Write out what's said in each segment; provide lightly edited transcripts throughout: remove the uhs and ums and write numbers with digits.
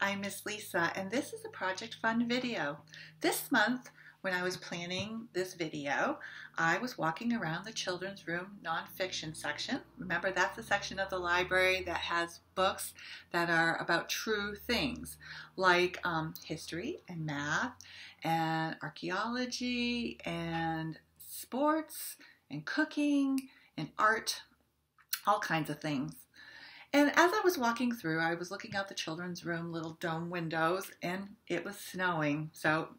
I'm Miss Lisa, and this is a Project Fun video. This month, when I was planning this video, I was walking around the children's room nonfiction section. Remember, that's the section of the library that has books that are about true things, like history and math and archaeology and sports and cooking and art, all kinds of things. And as I was walking through, I was looking out the children's room little dome windows, and it was snowing. So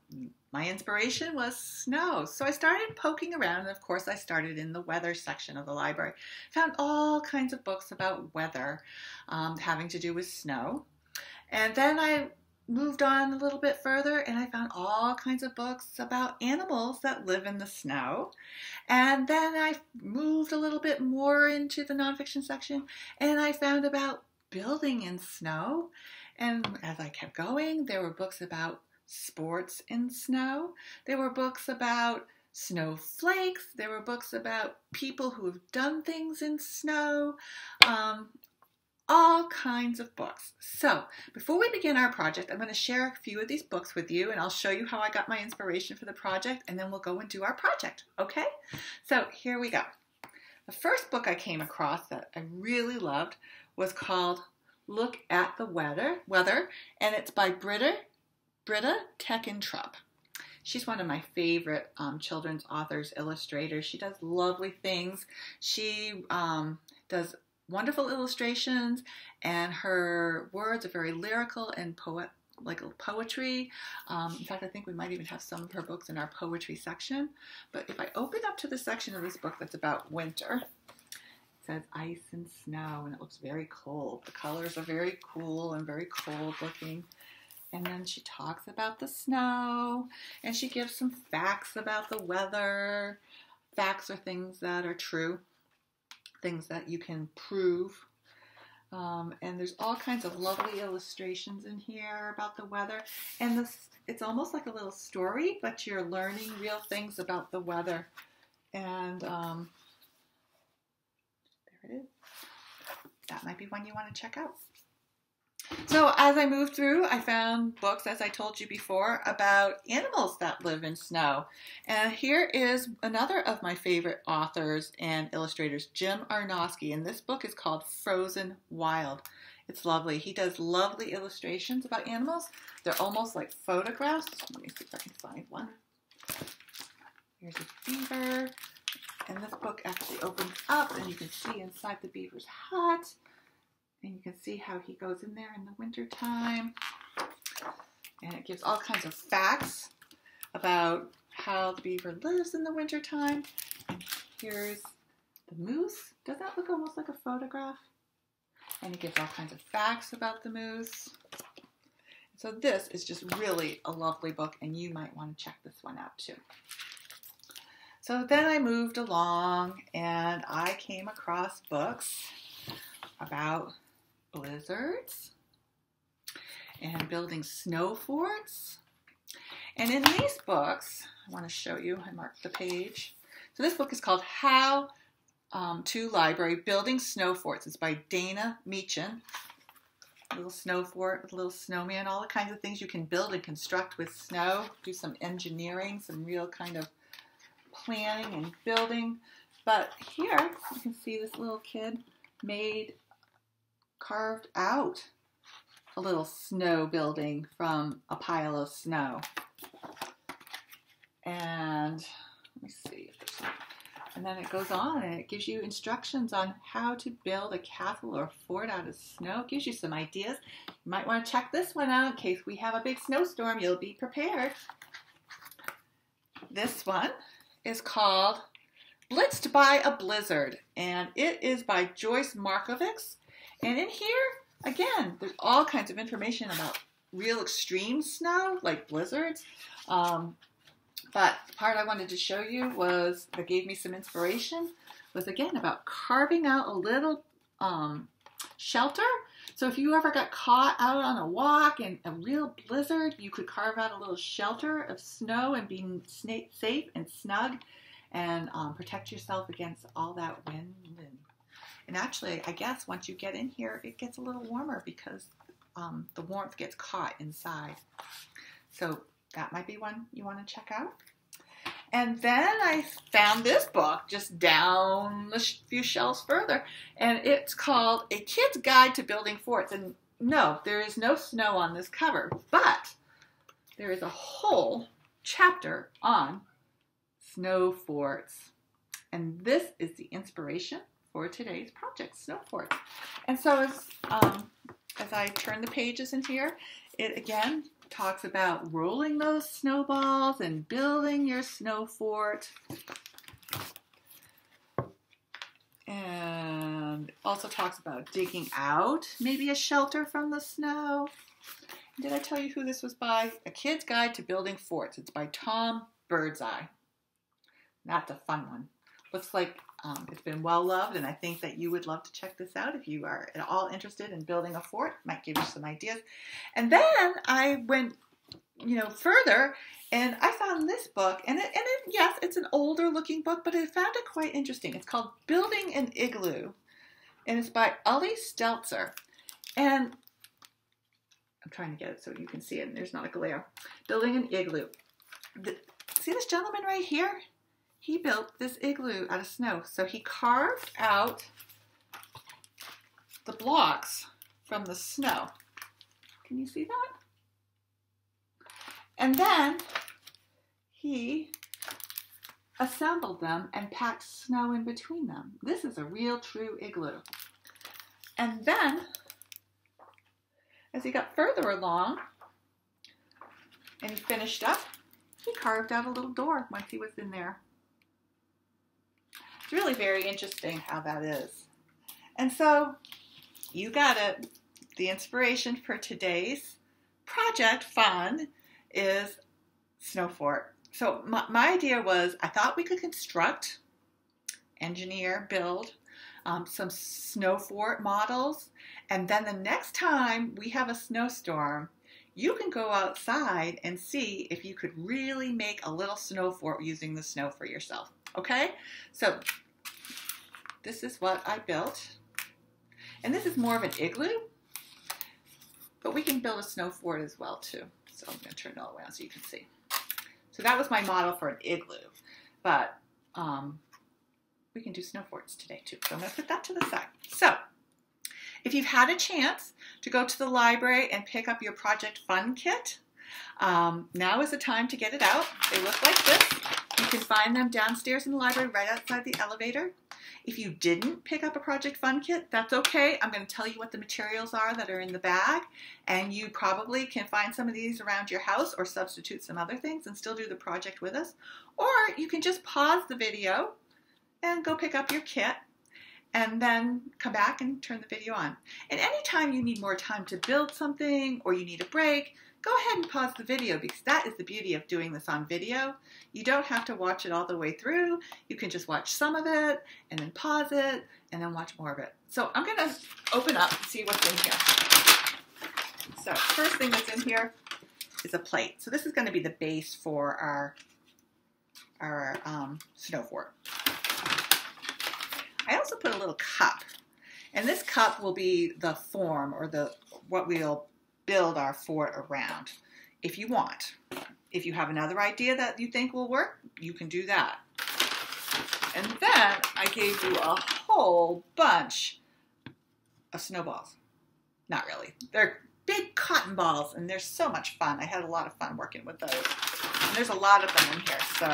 my inspiration was snow. So I started poking around, and of course I started in the weather section of the library. Found all kinds of books about weather having to do with snow. And then I moved on a little bit further, and I found all kinds of books about animals that live in the snow. And then I moved a little bit more into the nonfiction section, and I found about building in snow. And as I kept going, there were books about sports in snow. There were books about snowflakes. There were books about people who have done things in snow. All kinds of books. So before we begin our project, I'm going to share a few of these books with you, and I'll show you how I got my inspiration for the project, and then we'll go and do our project, okay? So here we go. The first book I came across that I really loved was called Look at the Weather, and it's by Britta Teckentrup. She's one of my favorite children's authors, illustrators. She does lovely things. She does wonderful illustrations, and her words are very lyrical and poetry. In fact, I think we might even have some of her books in our poetry section. But if I open up to the section of this book that's about winter, it says ice and snow, and it looks very cold. The colors are very cool and very cold looking. And then she talks about the snow, and she gives some facts about the weather. Facts are things that are true, things that you can prove. And there's all kinds of lovely illustrations in here about the weather. And it's almost like a little story, but you're learning real things about the weather. And there it is. That might be one you want to check out. So as I moved through, I found books, as I told you before, about animals that live in snow. And here is another of my favorite authors and illustrators, Jim Arnosky, and this book is called Frozen Wild. It's lovely. He does lovely illustrations about animals. They're almost like photographs. Let me see if I can find one. Here's a beaver, and this book actually opens up, and you can see inside the beaver's hut. And you can see how he goes in there in the winter time. And it gives all kinds of facts about how the beaver lives in the winter time. And here's the moose. Does that look almost like a photograph? And it gives all kinds of facts about the moose. So this is just really a lovely book, and you might want to check this one out too. So then I moved along, and I came across books about blizzards and building snow forts. And in these books, I want to show you, I marked the page. So this book is called How to Library, Building Snow Forts. It's by Dana Meechan. A little snow fort, a little snowman, all the kinds of things you can build and construct with snow. Do some engineering, some real kind of planning and building. But here, you can see this little kid carved out a little snow building from a pile of snow. And let me see if there's, and then it goes on and it gives you instructions on how to build a castle or a fort out of snow. It gives you some ideas. You might want to check this one out in case we have a big snowstorm. You'll be prepared. This one is called Blitzed by a Blizzard, and it is by Joyce Markovits. And in here, again, there's all kinds of information about real extreme snow, like blizzards. But the part I wanted to show you that gave me some inspiration was, again, about carving out a little shelter. So if you ever got caught out on a walk in a real blizzard, you could carve out a little shelter of snow and be safe and snug and protect yourself against all that wind. And actually, I guess once you get in here, it gets a little warmer because the warmth gets caught inside. So that might be one you want to check out. And then I found this book just down a few shelves further, and it's called A Kid's Guide to Building Forts. And no, there is no snow on this cover, but there is a whole chapter on snow forts. And this is the inspiration for today's project, snow forts. And so as I turn the pages in here, it again talks about rolling those snowballs and building your snow fort. And also talks about digging out maybe a shelter from the snow. Did I tell you who this was by? A Kid's Guide to Building Forts. It's by Tom Birdseye. That's a fun one. Looks like it's been well loved, and I think that you would love to check this out if you are at all interested in building a fort. Might give you some ideas. And then I went, further, and I found this book, and yes, it's an older looking book, but I found it quite interesting. It's called Building an Igloo, and it's by Ully Stelzer. And I'm trying to get it so you can see it, and there's not a glare. Building an Igloo. See this gentleman right here? He built this igloo out of snow. So he carved out the blocks from the snow. Can you see that? And then he assembled them and packed snow in between them. This is a real true igloo. And then, as he got further along and he finished up, he carved out a little door once he was in there. It's really very interesting how that is. And so you got it. The inspiration for today's project fun is snow fort. So my idea was I thought we could construct, engineer, build some snow fort models. And then the next time we have a snowstorm, you can go outside and see if you could really make a little snow fort using the snow for yourself. Okay, so this is what I built. And this is more of an igloo, but we can build a snow fort as well too. So I'm going to turn it all around so you can see. So that was my model for an igloo, but we can do snow forts today too. So I'm going to put that to the side. So if you've had a chance to go to the library and pick up your Project Fun kit, now is the time to get it out. They look like this. You can find them downstairs in the library right outside the elevator. If you didn't pick up a Project Fun kit, that's okay. I'm going to tell you what the materials are that are in the bag, and you probably can find some of these around your house or substitute some other things and still do the project with us. Or you can just pause the video and go pick up your kit and then come back and turn the video on. And anytime you need more time to build something or you need a break, go ahead and pause the video, because that is the beauty of doing this on video. You don't have to watch it all the way through. You can just watch some of it and then pause it and then watch more of it. So I'm going to open up and see what's in here. So first thing that's in here is a plate. So this is going to be the base for our snow fort. I also put a little cup, and this cup will be the form or what we'll build our fort around if you want. If you have another idea that you think will work, you can do that. And then I gave you a whole bunch of snowballs. Not really. They're big cotton balls, and they're so much fun. I had a lot of fun working with those. And there's a lot of them in here, so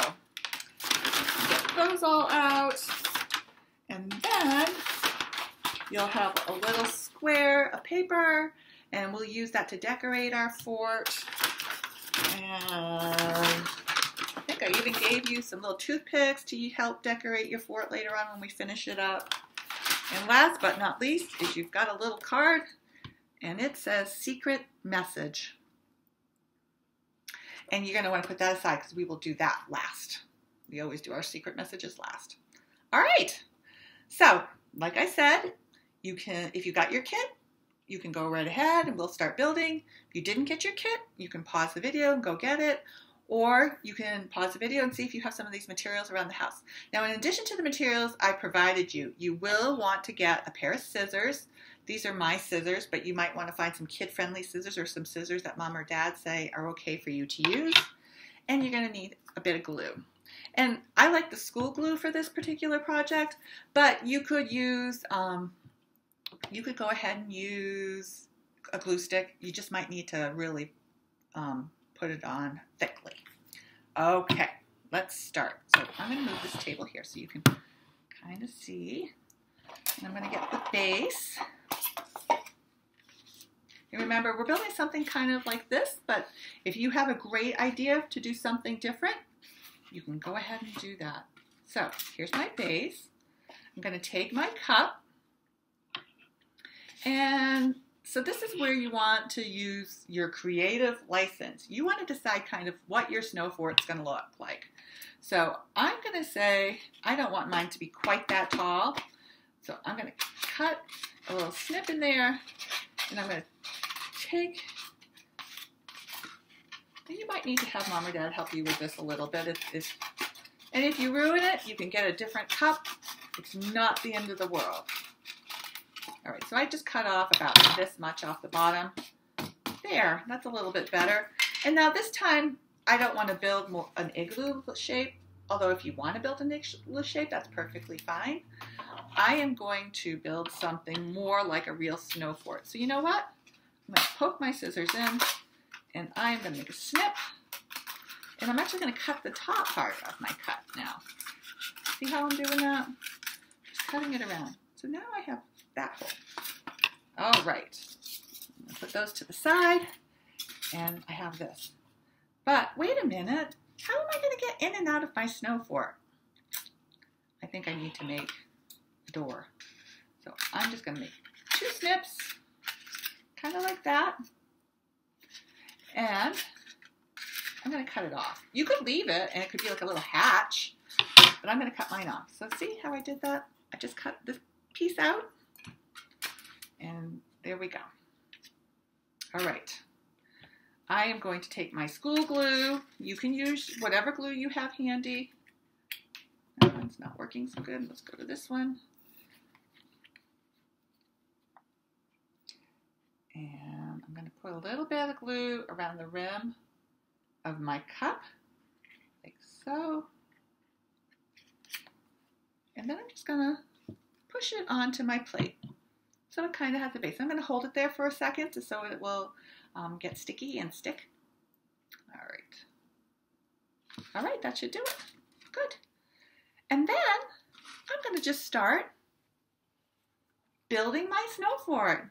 get those all out. And then you'll have a little square of paper, and we'll use that to decorate our fort. And I think I even gave you some little toothpicks to help decorate your fort later on when we finish it up. And last but not least is you've got a little card, and it says secret message. And you're going to want to put that aside because we will do that last. We always do our secret messages last. All right. So, like I said, you can, if you got your kit, you can go right ahead and we'll start building. If you didn't get your kit, you can pause the video and go get it. or you can pause the video and see if you have some of these materials around the house. Now, in addition to the materials I provided you, you will want to get a pair of scissors. These are my scissors, but you might want to find some kid-friendly scissors or some scissors that mom or dad say are okay for you to use. And you're going to need a bit of glue. And I like the school glue for this particular project, but you could use, you could go ahead and use a glue stick. You just might need to really put it on thickly. Okay, let's start. So I'm going to move this table here so you can kind of see. And I'm going to get the base. And remember, we're building something kind of like this, but if you have a great idea to do something different, you can go ahead and do that. So here's my base. I'm going to take my cup, and so this is where you want to use your creative license. You want to decide kind of what your snow fort's going to look like. So I'm going to say I don't want mine to be quite that tall. So I'm going to cut a little snip in there, and I'm going to take, and you might need to have mom or dad help you with this a little bit. And if you ruin it, you can get a different cup. It's not the end of the world. All right, so I just cut off about this much off the bottom. There, that's a little bit better. And now this time, I don't want to build an igloo shape, although if you want to build an igloo shape, that's perfectly fine. I am going to build something more like a real snow fort. So you know what? I'm going to poke my scissors in, and I'm going to make a snip. And I'm actually going to cut the top part of my cut now. See how I'm doing that? Just cutting it around. So now I have that hole. All right. I'm going to put those to the side, and I have this. But wait a minute. How am I going to get in and out of my snow fort? I think I need to make a door. So I'm just going to make 2 snips, kind of like that. And I'm going to cut it off. You could leave it, and it could be like a little hatch, but I'm going to cut mine off. So see how I did that? I just cut this piece out, and there we go. All right. I am going to take my school glue. You can use whatever glue you have handy. That one's not working so good. Let's go to this one. And I'm going to put a little bit of glue around the rim of my cup, like so. And then I'm just going to push it onto my plate. So it kind of has a base. I'm going to hold it there for a second so it will get sticky and stick. All right. All right, that should do it. Good. And then I'm going to just start building my snow fort.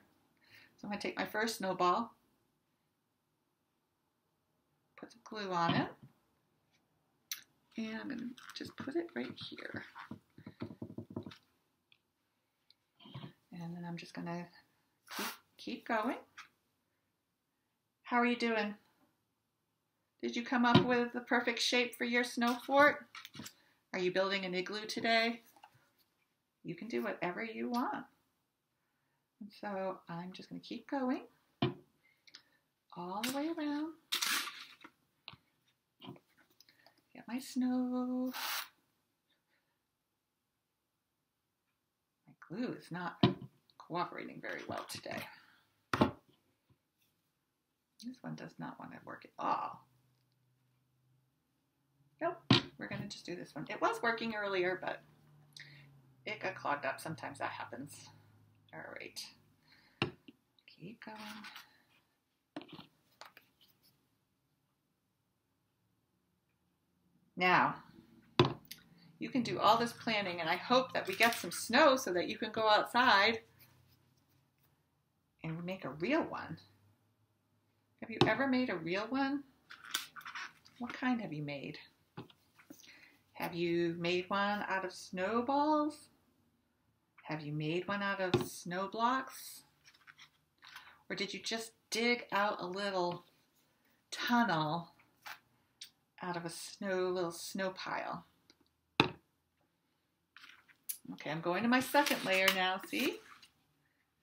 So I'm going to take my first snowball, put some glue on it, and I'm going to just put it right here. And then I'm just going to keep going. How are you doing? Did you come up with the perfect shape for your snow fort? Are you building an igloo today? You can do whatever you want. And so I'm just going to keep going all the way around. Get my snow. My glue is not cooperating very well today. This one does not want to work at all. Nope, we're going to just do this one. It was working earlier, but it got clogged up. Sometimes that happens. All right, keep going. Now, you can do all this planning, and I hope that we get some snow so that you can go outside and make a real one. Have you ever made a real one? What kind have you made? Have you made one out of snowballs? Have you made one out of snow blocks? Or did you just dig out a little tunnel out of a little snow pile? Okay, I'm going to my second layer now, see?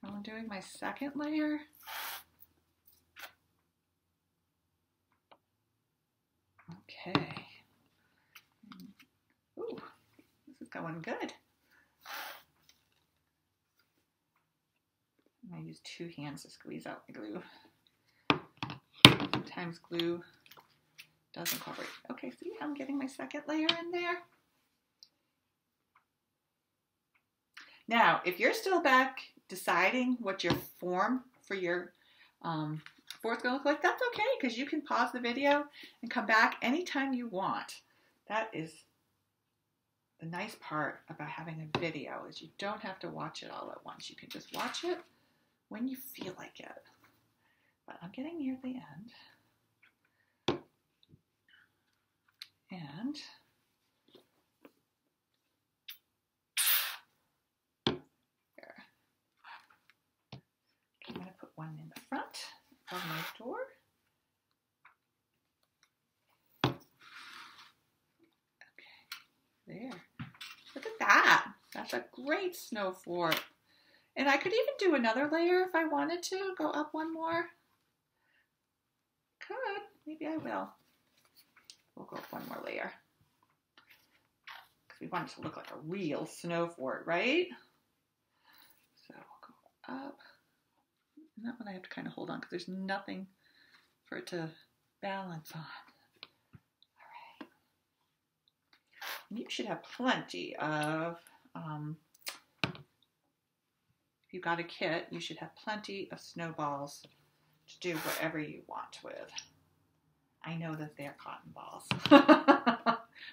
I'm doing my second layer. Okay. Ooh, this is going good. I'm going to use 2 hands to squeeze out the glue. Sometimes glue doesn't cooperate. Okay, see how I'm getting my second layer in there? Now, if you're still back deciding what your form for your fort's going to look like, that's okay, because you can pause the video and come back anytime you want. That is the nice part about having a video, is you don't have to watch it all at once. You can just watch it when you feel like it. But I'm getting near the end. And there. I'm going to put one in the front of my door. There. Look at that. That's a great snow fort. And I could even do another layer if I wanted to. Go up one more. Could. Maybe I will. We'll go up one more layer. Because we want it to look like a real snow fort, right? So we'll go up. And that one I have to kind of hold on because there's nothing for it to balance on. You should have plenty of, if you got a kit, you should have plenty of snowballs to do whatever you want with. I know that they're cotton balls,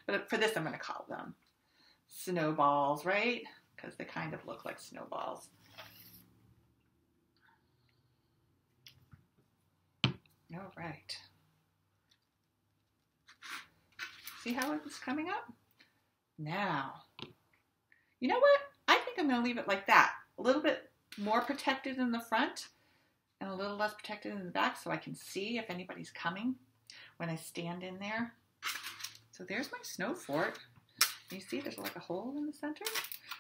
but for this I'm going to call them snowballs, right? Because they kind of look like snowballs. All right. See how it's coming up? Now, you know what? I think I'm going to leave it like that. A little bit more protected in the front and a little less protected in the back so I can see if anybody's coming when I stand in there. So there's my snow fort. You see there's like a hole in the center.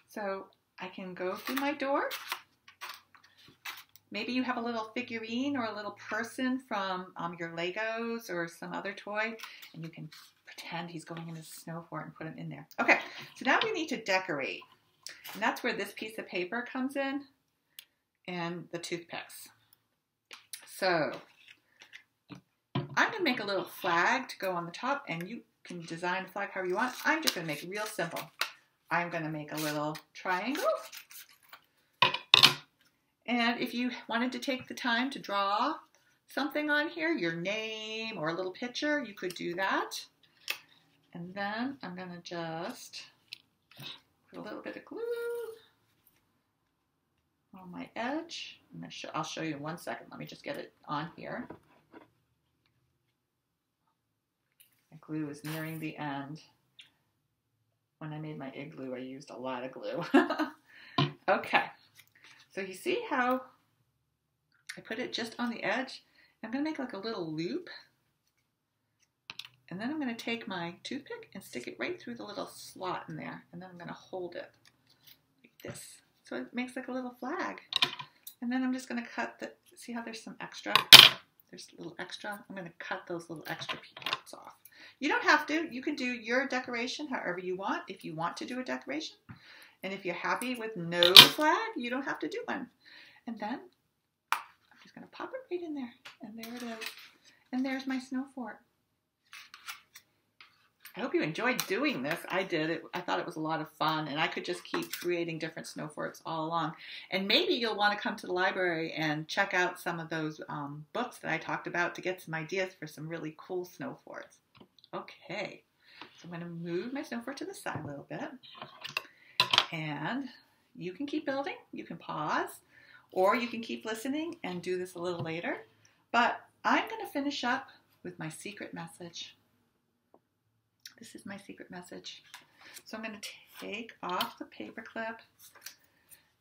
So I can go through my door. Maybe you have a little figurine or a little person from your Legos or some other toy, and you can pretend he's going in his snow fort and put him in there. Okay, so now we need to decorate. And that's where this piece of paper comes in and the toothpicks. So I'm going to make a little flag to go on the top, and you can design the flag however you want. I'm just going to make it real simple. I'm going to make a little triangle. And if you wanted to take the time to draw something on here, your name or a little picture, you could do that. And then I'm going to just put a little bit of glue on my edge. I'll show you in 1 second. Let me just get it on here. My glue is nearing the end. When I made my igloo, I used a lot of glue. Okay. So you see how I put it just on the edge? I'm going to make like a little loop. And then I'm going to take my toothpick and stick it right through the little slot in there. And then I'm going to hold it like this. So it makes like a little flag. And then I'm just going to cut the, see how there's some extra? There's a little extra. I'm going to cut those little extra parts off. You don't have to. You can do your decoration however you want if you want to do a decoration. And if you're happy with no flag, you don't have to do one. And then I'm just going to pop it right in there. And there it is. And there's my snow fort. I hope you enjoyed doing this. I did. I thought it was a lot of fun. And I could just keep creating different snow forts all along. And maybe you'll want to come to the library and check out some of those books that I talked about to get some ideas for some really cool snow forts. Okay. So I'm going to move my snow fort to the side a little bit. And you can keep building, you can pause, or you can keep listening and do this a little later. But I'm going to finish up with my secret message. This is my secret message. So I'm going to take off the paper clip.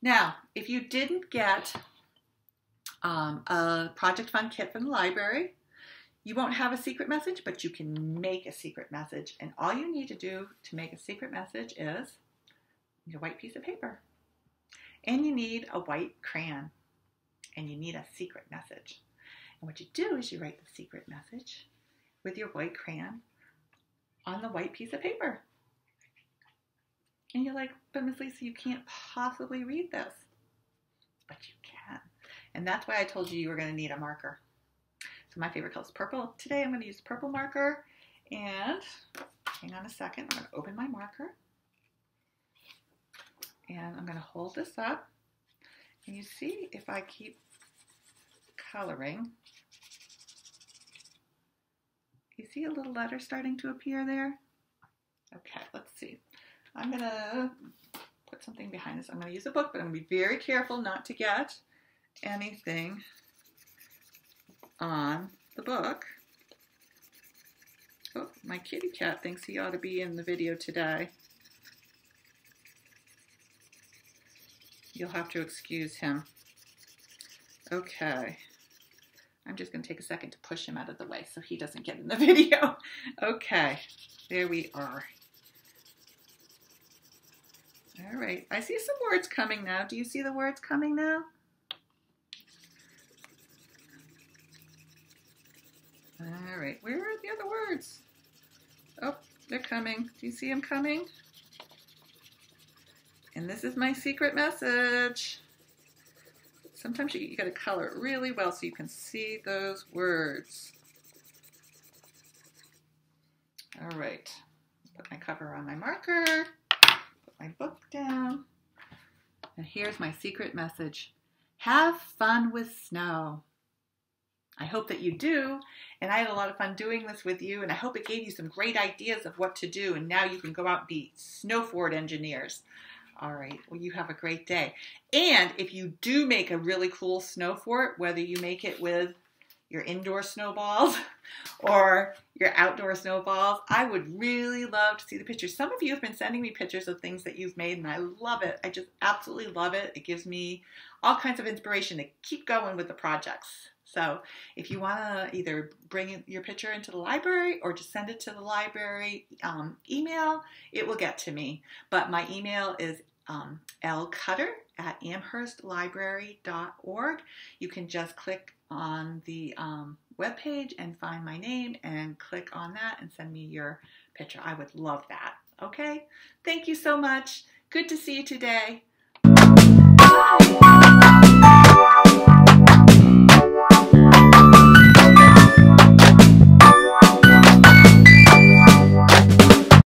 Now, if you didn't get a Project Fun kit from the library, you won't have a secret message, but you can make a secret message. And all you need to do to make a secret message is you need a white piece of paper, and you need a white crayon, and you need a secret message. And what you do is you write the secret message with your white crayon on the white piece of paper. And you're like, but Miss Lisa, you can't possibly read this. But you can. And that's why I told you were going to need a marker. So my favorite color is purple. Today I'm going to use purple marker. And hang on a second. I'm going to open my marker. And I'm going to hold this up. And you see, if I keep coloring, you see a little letter starting to appear there? Okay, let's see. I'm going to put something behind this. I'm going to use a book, but I'm going to be very careful not to get anything on the book. Oh, my kitty cat thinks he ought to be in the video today. You'll have to excuse him. Okay. I'm just going to take a second to push him out of the way so he doesn't get in the video. Okay, there we are. All right, I see some words coming now. Do you see the words coming now? All right, where are the other words? Oh, they're coming. Do you see them coming? And this is my secret message. Sometimes you got to color it really well so you can see those words. All right, put my cover on my marker, put my book down, and here's my secret message. Have fun with snow. I hope that you do, and I had a lot of fun doing this with you, and I hope it gave you some great ideas of what to do, and now you can go out and be snow fort engineers. All right, well, you have a great day. And if you do make a really cool snow fort, whether you make it with your indoor snowballs or your outdoor snowballs, I would really love to see the pictures. Some of you have been sending me pictures of things that you've made, and I love it. I just absolutely love it. It gives me all kinds of inspiration to keep going with the projects. So if you want to either bring your picture into the library or just send it to the library email, it will get to me. But my email is lcutter@amherstlibrary.org. You can just click on the webpage and find my name and click on that and send me your picture. I would love that. Okay? Thank you so much. Good to see you today.